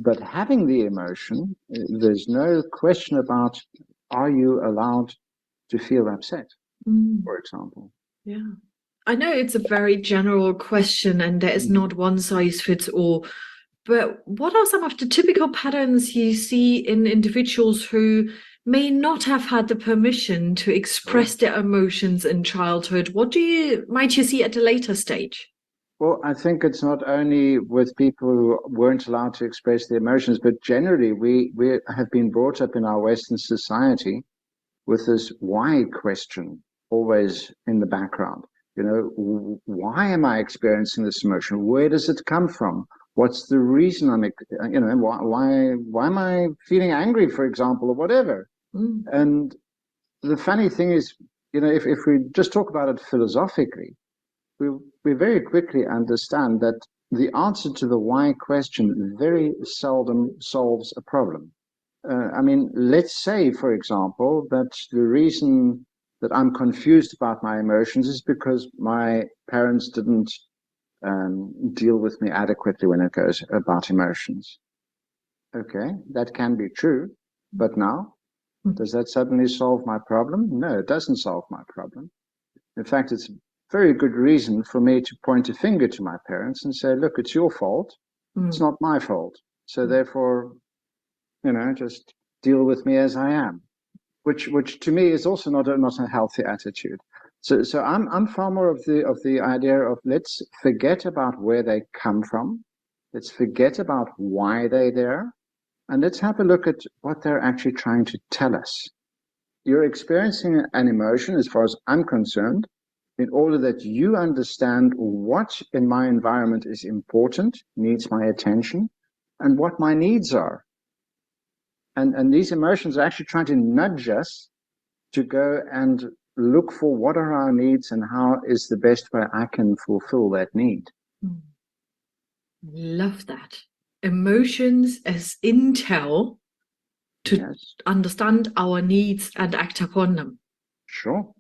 But having the emotion, there's no question about, are you allowed to feel upset, for example? Yeah. I know it's a very general question and there is not one size fits all, but what are some of the typical patterns you see in individuals who may not have had the permission to express their emotions in childhood? What might you see at a later stage? Well, I think it's not only with people who weren't allowed to express their emotions, but generally we have been brought up in our Western society with this why question always in the background. You know, why am I experiencing this emotion? Where does it come from? What's the reason why am I feeling angry, for example, or whatever? And the funny thing is, if we just talk about it philosophically, we very quickly understand that the answer to the why question very seldom solves a problem. Let's say, for example, that the reason that I'm confused about my emotions is because my parents didn't deal with me adequately when it goes about emotions. Okay, that can be true, but now, does that suddenly solve my problem? No, it doesn't solve my problem. In fact, it's very good reason for me to point a finger to my parents and say, look, it's your fault. It's not my fault. So therefore, just deal with me as I am, which to me is also not a healthy attitude. So I'm far more of the idea of, let's forget about where they come from. Let's forget about why they're there. And let's have a look at what they're actually trying to tell us. You're experiencing an emotion, as far as I'm concerned, in order that you understand what in my environment is important, needs my attention, and what my needs are. And these emotions are actually trying to nudge us to go and look for what are our needs and how is the best way I can fulfill that need. Love that. Emotions as intel to understand our needs and act upon them. Sure.